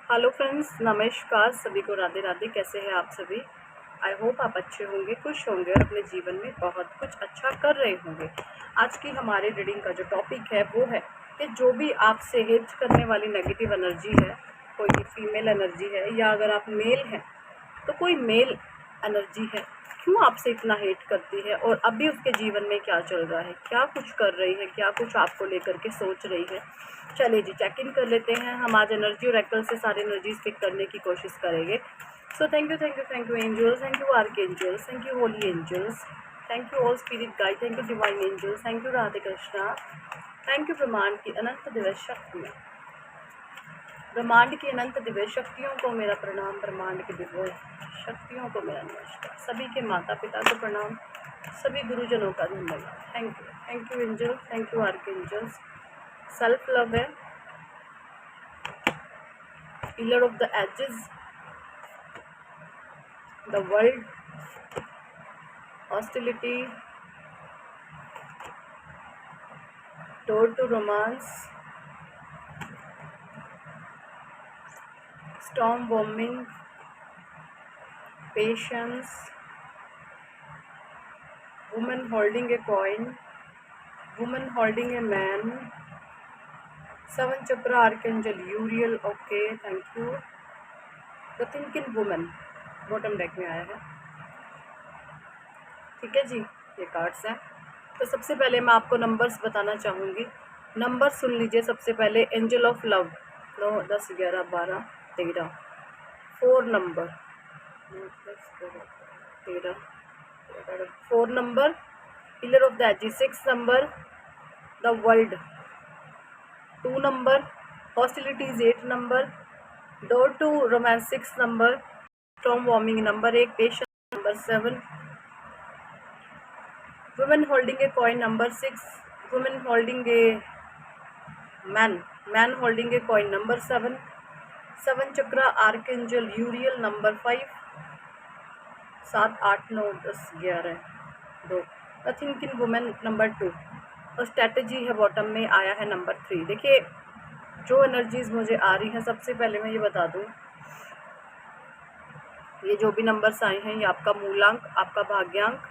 Hello friends, नमस्कार सभी को। राधे राधे। कैसे हैं आप सभी? आई होप आप अच्छे होंगे, खुश होंगे और अपने जीवन में बहुत कुछ अच्छा कर रहे होंगे। आज की हमारे रीडिंग का जो टॉपिक है वो है कि जो भी आपसे हेट करने वाली नेगेटिव एनर्जी है, कोई फीमेल एनर्जी है या अगर आप मेल हैं तो कोई मेल एनर्जी है, क्यों आपसे इतना हेट करती है और अभी उसके जीवन में क्या चल रहा है, क्या कुछ कर रही है, क्या कुछ आपको लेकर के सोच रही है। चलिए जी, चेक इन कर लेते हैं। हम आज एनर्जी ऑरेकल से सारी एनर्जीज पिक करने की कोशिश करेंगे। So thank you angels, thank you arc angels, thank you holy angels, thank you all spirit guide, thank you divine angels, thank you Radhe Krishna, thank you ब्रह्मांड की अनंत दिव्य शक्तियाँ। ब्रह्मांड की अनंत दिव्य शक्तियों को मेरा प्रणाम, ब्रह्मांड की दिव्य शक्तियों को मेरा नमस्कार, सभी के माता पिता को प्रणाम, सभी गुरुजनों का धन्यवाद। Thank you angel, thank you arc एंजल्स। सेल्फ लव है, healer of the ages, the world, hostility, door to romance, storm warming, patience, woman holding a coin, woman holding a man, seven chakra archangel Uriel, okay, thank you. The thinking woman bottom deck में आया है, ठीक है जी। ये cards हैं। तो सबसे पहले मैं आपको नंबर्स बताना चाहूँगी। नंबर सुन लीजिए। सबसे पहले angel of love 9, 10, 11, 12, 13, 4 number, 13, 4 number, healer of the ages 6 number, the world 2 number, hostilities 8 number, door to romance 6 number, storm warming number 1, patience number 7, women holding a coin number 6, women holding a man holding a coin number 7, 7 chakra archangel Uriel number 5, 7, 8, 9, 10, 11, 2, nothing in women number 2 और strategy है bottom में आया है number 3। देखिए जो energies मुझे आ रही हैं, सबसे पहले मैं ये बता दूं, ये जो भी नंबर्स आए हैं ये आपका मूलांक, आपका भाग्यांक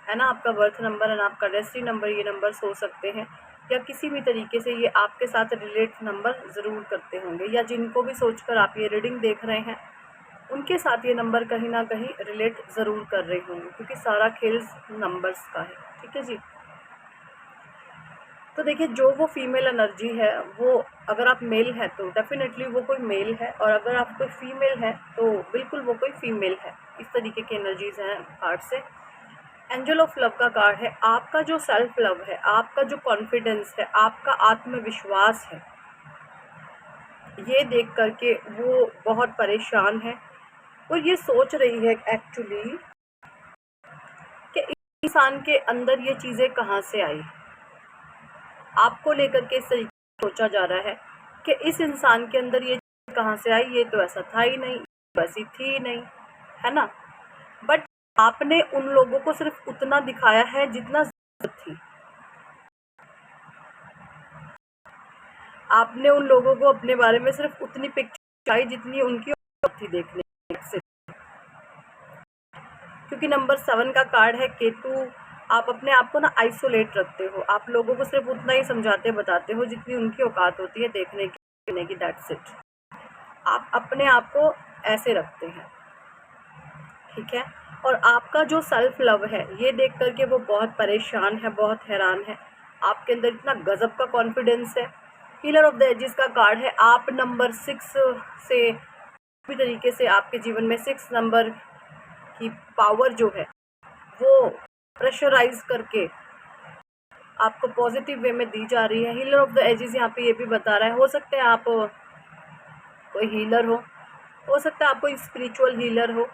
है ना, आपका बर्थ नंबर एंड आपका डेस्टिनी नंबर, ये नंबर्स हो सकते हैं या किसी भी तरीके से ये आपके साथ रिलेट नंबर ज़रूर करते होंगे, या जिनको भी सोचकर आप ये रीडिंग देख रहे हैं उनके साथ ये नंबर कहीं ना कहीं रिलेट ज़रूर कर रहे होंगे, क्योंकि सारा खेल नंबर्स का है, ठीक है जी। तो देखिए जो वो फीमेल एनर्जी है, वो अगर आप मेल है तो डेफिनेटली वो कोई मेल है, और अगर आप कोई फीमेल है तो बिल्कुल वो कोई फीमेल है। इस तरीके की एनर्जीज हैं कार्ड से। एंजल ऑफ लव का कार्ड है, आपका जो सेल्फ लव है, आपका जो कॉन्फिडेंस है, आपका आत्मविश्वास है, ये देख करके वो बहुत परेशान है और ये सोच रही है एक्चुअली कि इस इंसान के अंदर ये चीज़ें कहाँ से आई। आपको लेकर के इस तरीके से सोचा जा रहा है कि इस इंसान के अंदर ये कहाँ से आई, ये तो ऐसा था ही नहीं, वैसी थी ही नहीं, है ना। बट आपने उन लोगों को सिर्फ उतना दिखाया है जितना जरूरत थी। आपने उन लोगों को अपने बारे में सिर्फ उतनी पिक्चर आई जितनी उनकी जरूरत थी देखने से, क्योंकि नंबर 7 का कार्ड है केतु। आप अपने आप को ना आइसोलेट रखते हो, आप लोगों को सिर्फ उतना ही समझाते बताते हो जितनी उनकी औकात होती है देखने की, दैट्स इट। आप अपने आप को ऐसे रखते हैं, ठीक है। और आपका जो सेल्फ लव है ये देख करके वो बहुत परेशान है, बहुत हैरान है। आपके अंदर इतना गजब का कॉन्फिडेंस है। हीलर ऑफ द एजेस का कार्ड है, आप नंबर 6 से भी तरीके से आपके जीवन में 6 नंबर की पावर जो है वो प्रेशराइज करके आपको पॉजिटिव वे में दी जा रही है। हीलर ऑफ द एजेस यहाँ पे ये भी बता रहा है, हो सकता है आप कोई हीलर हो सकता है आप कोई स्पिरिचुअल हीलर हो,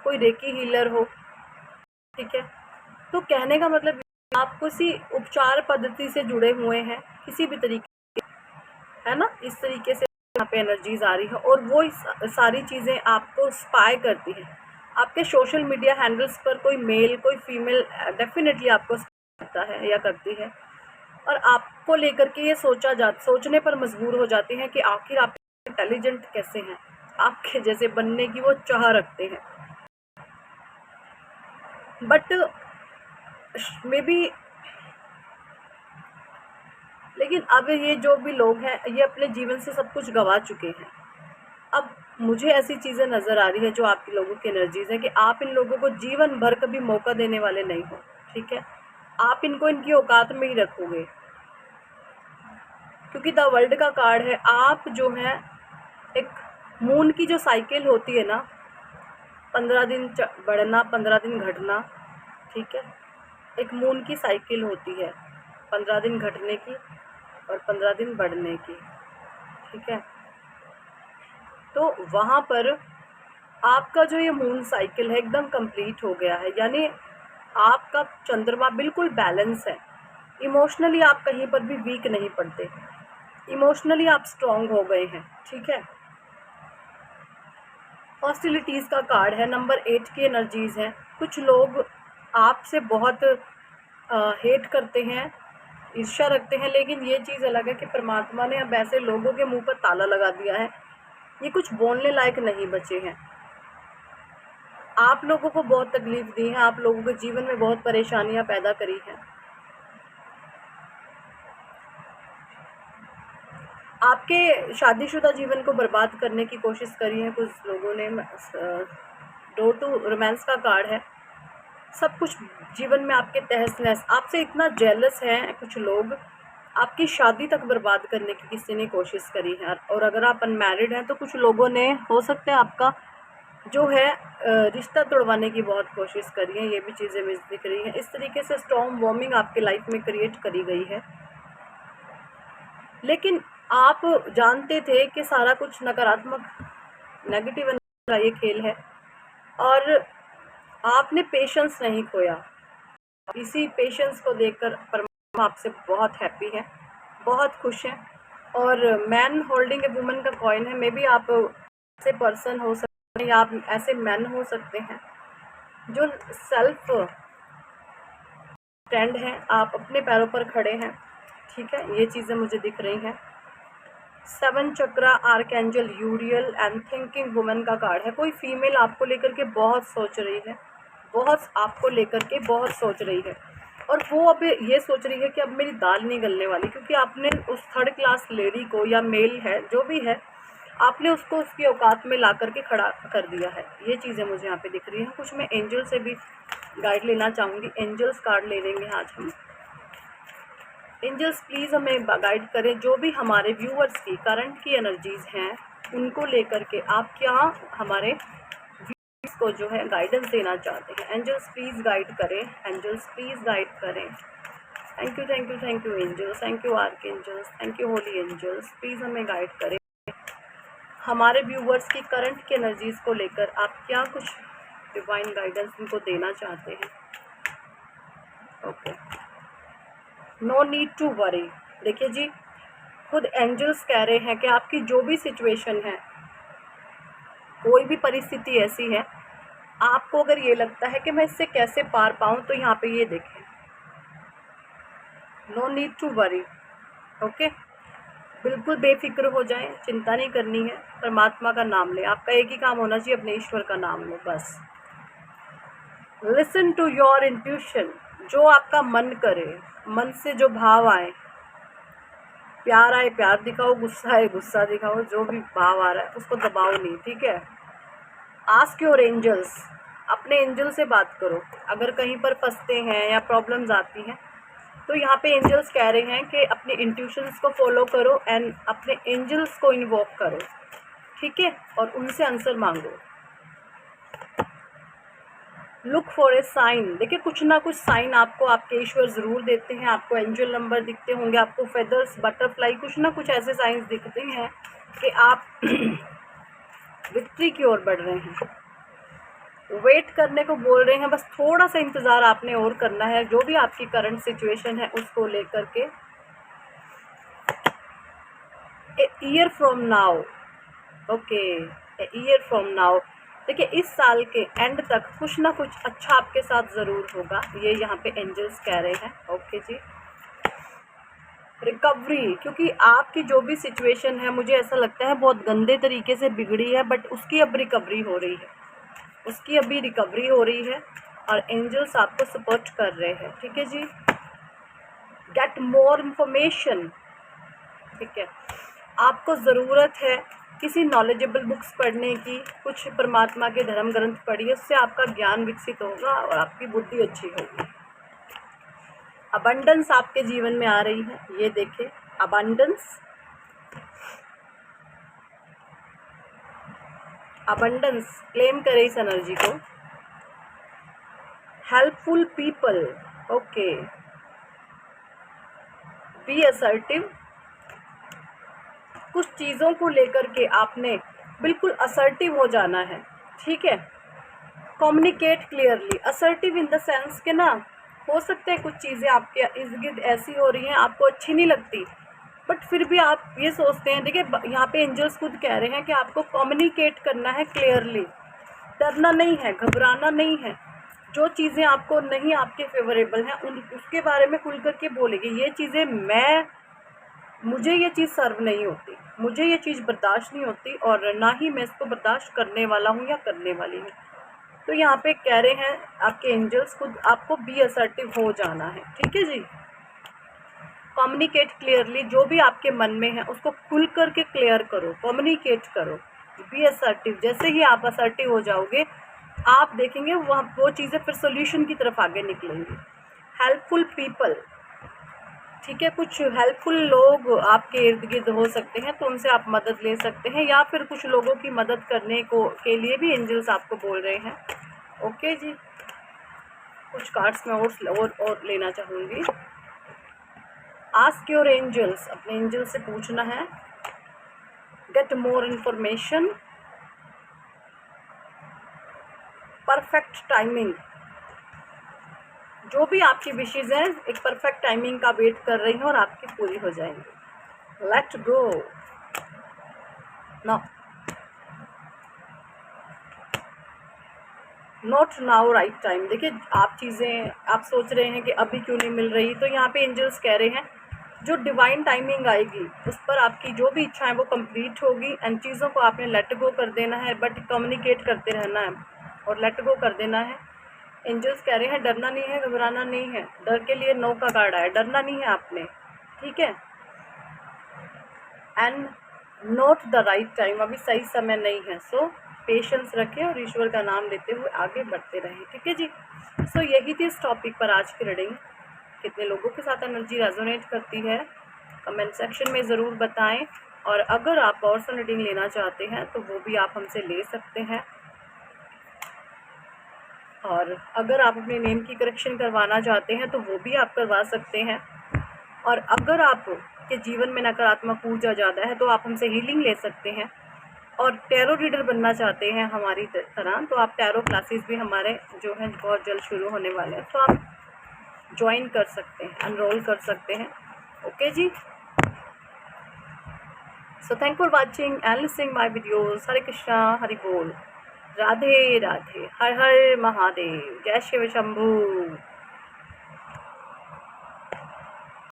कोई रेकी हीलर हो, ठीक है। तो कहने का मतलब आप किसी उपचार पद्धति से जुड़े हुए हैं किसी भी तरीके, है ना। इस तरीके से यहाँ पे एनर्जीज आ रही है और वो सारी चीज़ें आपको स्पाई करती हैं। आपके सोशल मीडिया हैंडल्स पर कोई मेल कोई फीमेल डेफिनेटली आपको करता है या करती है, और आपको लेकर के ये सोचने पर मजबूर हो जाती हैं कि आखिर आप इंटेलिजेंट कैसे हैं, आपके जैसे बनने की वो चाह रखते हैं, बट मे बी, लेकिन अब ये जो भी लोग हैं ये अपने जीवन से सब कुछ गंवा चुके हैं। अब मुझे ऐसी चीज़ें नज़र आ रही है जो आपके लोगों की एनर्जीज है कि आप इन लोगों को जीवन भर कभी मौका देने वाले नहीं हो, ठीक है। आप इनको इनकी औकात में ही रखोगे, क्योंकि द वर्ल्ड का कार्ड है। आप जो है एक मून की जो साइकिल होती है ना, 15 दिन बढ़ना 15 दिन घटना, ठीक है। एक मून की साइकिल होती है, 15 दिन घटने की और 15 दिन बढ़ने की, ठीक है। तो वहाँ पर आपका जो ये मून साइकिल है एकदम कंप्लीट हो गया है, यानी आपका चंद्रमा बिल्कुल बैलेंस है। इमोशनली आप कहीं पर भी वीक नहीं पड़ते, इमोशनली आप स्ट्रॉन्ग हो गए हैं, ठीक है। हॉस्टिलिटीज़ का कार्ड है, नंबर 8 की एनर्जीज़ हैं। कुछ लोग आपसे बहुत हेट करते हैं, ईर्ष्या रखते हैं, लेकिन ये चीज़ अलग है कि परमात्मा ने अब ऐसे लोगों के मुंह पर ताला लगा दिया है, ये कुछ बोलने लायक नहीं बचे हैं। आप लोगों को बहुत तकलीफ दी है, आप लोगों के जीवन में बहुत परेशानियां पैदा करी हैं, आपके शादीशुदा जीवन को बर्बाद करने की कोशिश करी है कुछ लोगों ने। डोर टू रोमांस का कार्ड है, सब कुछ जीवन में आपके तहस नहस, आपसे इतना जेलस है कुछ लोग, आपकी शादी तक बर्बाद करने की किसी ने कोशिश करी है। और अगर आप अनमैरिड हैं तो कुछ लोगों ने हो सकता है आपका जो है रिश्ता तोड़वाने की बहुत कोशिश करी है, ये भी चीज़ें मुझे दिख रही हैं। इस तरीके से स्टॉर्म वॉर्मिंग आपके लाइफ में क्रिएट करी गई है, लेकिन आप जानते थे कि सारा कुछ नकारात्मक नेगेटिव का ये खेल है, और आपने पेशेंस नहीं खोया। इसी पेशेंस को देखकर परमात्मा आपसे बहुत हैप्पी है, बहुत खुश हैं। और मैन होल्डिंग ए वुमन का कॉइन है, मे बी आप ऐसे पर्सन हो सकते हैं या आप ऐसे मैन हो सकते हैं जो सेल्फ स्टैंड हैं, आप अपने पैरों पर खड़े हैं, ठीक है। ये चीज़ें मुझे दिख रही हैं। 7 chakra archangel Uriel and thinking woman का कार्ड है। कोई फीमेल आपको लेकर के बहुत सोच रही है, बहुत आपको लेकर के बहुत सोच रही है, और वो अब ये सोच रही है कि अब मेरी दाल नहीं गलने वाली, क्योंकि आपने उस 3rd क्लास लेडी को, या मेल है जो भी है, आपने उसको उसकी औकात में ला करके खड़ा कर दिया है। ये चीज़ें मुझे यहाँ पे दिख रही हैं। कुछ मैं एंजल से भी गाइड लेना चाहूँगी, एंजल्स कार्ड ले लेंगे आज हम। एंजल्स प्लीज़ हमें गाइड करें, जो भी हमारे व्यूअर्स की करंट की एनर्जीज़ हैं उनको लेकर के आप क्या हमारे व्यूअर्स को जो है गाइडेंस देना चाहते हैं। एंजल्स प्लीज़ गाइड करें, एंजल्स प्लीज़ गाइड करें। Thank you thank you thank you angels, thank you arc angels, thank you holy angels, please हमें गाइड करें। हमारे व्यूअर्स की करंट की एनर्जीज़ को लेकर आप क्या कुछ डिवाइन गाइडेंस उनको देना चाहते हैं। Okay, no need to worry. देखिए जी, खुद एंजल्स कह रहे हैं कि आपकी जो भी सिचुएशन है, कोई भी परिस्थिति ऐसी है, आपको अगर ये लगता है कि मैं इससे कैसे पार पाऊँ, तो यहाँ पे ये देखें, no need to worry. Okay, बिल्कुल बेफिक्र हो जाएं, चिंता नहीं करनी है, परमात्मा का नाम लें। आपका एक ही काम होना चाहिए, अपने ईश्वर का नाम लो बस। लिसन टू योर इंट्यूशन, जो आपका मन करे, मन से जो भाव आए, प्यार आए प्यार दिखाओ, गुस्सा आए गुस्सा दिखाओ, जो भी भाव आ रहा है उसको दबाओ नहीं, ठीक है। आस्क योर एंजल्स, अपने एंजल से बात करो। अगर कहीं पर फंसते हैं या प्रॉब्लम्स आती हैं, तो यहाँ पे एंजल्स कह रहे हैं कि अपने इंट्यूशंस को फॉलो करो एंड अपने एंजल्स को इन्वोक करो, ठीक है, और उनसे आंसर मांगो। लुक फॉर ए साइन, देखिए कुछ ना कुछ साइन आपको आपके ईश्वर ज़रूर देते हैं। आपको एंजल नंबर दिखते होंगे, आपको फेदर्स, बटरफ्लाई, कुछ ना कुछ ऐसे साइंस दिखते हैं कि आप विक्ट्री की ओर बढ़ रहे हैं। वेट करने को बोल रहे हैं, बस थोड़ा सा इंतज़ार आपने और करना है, जो भी आपकी करंट सिचुएशन है उसको लेकर के। A year from now, okay, a year from now, देखिए इस साल के एंड तक कुछ ना कुछ अच्छा आपके साथ ज़रूर होगा, ये यहाँ पे एंजल्स कह रहे हैं। ओके जी, रिकवरी, क्योंकि आपकी जो भी सिचुएशन है मुझे ऐसा लगता है बहुत गंदे तरीके से बिगड़ी है, बट उसकी अब रिकवरी हो रही है, उसकी अभी रिकवरी हो रही है और एंजल्स आपको सपोर्ट कर रहे हैं। ठीक है जी। Get more information. ठीक है, आपको ज़रूरत है किसी नॉलेजेबल बुक्स पढ़ने की, कुछ परमात्मा के धर्म ग्रंथ पढ़िए, उससे आपका ज्ञान विकसित होगा और आपकी बुद्धि अच्छी होगी। अबंडेंस आपके जीवन में आ रही है, ये देखें, अबंडेंस, अबंडेंस क्लेम करें इस एनर्जी को। Helpful people, okay, be assertive. कुछ चीज़ों को लेकर के आपने बिल्कुल असर्टिव हो जाना है। ठीक है, communicate clearly. Assertive in the sense के ना, हो सकता है कुछ चीज़ें आपके इर्द गिर्द ऐसी हो रही हैं आपको अच्छी नहीं लगती, बट फिर भी आप ये सोचते हैं, देखिए यहाँ पे एंजल्स खुद कह रहे हैं कि आपको कम्युनिकेट करना है क्लियरली, डरना नहीं है, घबराना नहीं है। जो चीज़ें आपको नहीं आपके फेवरेबल हैं उसके बारे में खुल करके बोलेंगे, ये चीज़ें मुझे ये चीज़ सर्व नहीं होती, मुझे ये चीज़ बर्दाश्त नहीं होती और ना ही मैं इसको बर्दाश्त करने वाला हूँ या करने वाली हूँ। तो यहाँ पे कह रहे हैं आपके एंजल्स खुद आपको बी असर्टिव हो जाना है। ठीक है जी। कम्युनिकेट क्लियरली, जो भी आपके मन में है उसको खुल करके क्लियर करो, कम्युनिकेट करो, बी असर्टिव। जैसे ही आप असर्टिव हो जाओगे आप देखेंगे वो चीज़ें फिर सोल्यूशन की तरफ आगे निकलेंगी। हेल्पफुल पीपल, ठीक है, कुछ हेल्पफुल लोग आपके इर्द गिर्द हो सकते हैं तो उनसे आप मदद ले सकते हैं, या फिर कुछ लोगों की मदद करने के लिए भी एंजल्स आपको बोल रहे हैं। ओके जी, कुछ कार्ड्स मैं और लेना चाहूँगी। आस्क योर एंजल्स, अपने एंजल से पूछना है। Get more information, perfect timing. जो भी आपकी विशेज़ हैं एक परफेक्ट टाइमिंग का वेट कर रही हैं और आपकी पूरी हो जाएंगी। Let go now, not now right time. देखिए आप सोच रहे हैं कि अभी क्यों नहीं मिल रही, तो यहाँ पे एंजल्स कह रहे हैं जो डिवाइन टाइमिंग आएगी उस पर आपकी जो भी इच्छा है वो कंप्लीट होगी एंड चीज़ों को आपने लेट गो कर देना है, बट कम्युनिकेट करते रहना है और लेट गो कर देना है। एंजल्स कह रहे हैं डरना नहीं है, घबराना नहीं है। डर के लिए नो का कार्ड आया, डरना नहीं है आपने। ठीक है, and not the right time, अभी सही समय नहीं है। सो पेशेंस रखें और ईश्वर का नाम लेते हुए आगे बढ़ते रहें। ठीक है जी। सो यही थी इस टॉपिक पर आज की रीडिंग। कितने लोगों के साथ एनर्जी रेजोनेट करती है कमेंट सेक्शन में ज़रूर बताएं, और अगर आप पर्सनल रीडिंग लेना चाहते हैं तो वो भी आप हमसे ले सकते हैं, और अगर आप अपने नेम की करेक्शन करवाना चाहते हैं तो वो भी आप करवा सकते हैं, और अगर आपके जीवन में नकारात्मक ऊर्जा ज़्यादा है तो आप हमसे हीलिंग ले सकते हैं, और टैरो रीडर बनना चाहते हैं हमारी तरह तो आप टैरो क्लासेस भी हमारे जो हैं बहुत जल्द शुरू होने वाले हैं, तो आप ज्वाइन कर सकते हैं, एनरोल कर सकते हैं। ओके जी। So thank for watching and listening my videos. Hare Krishna, Hari बोल, राधे राधे, हर हर महादेव, जय शिव शंभू।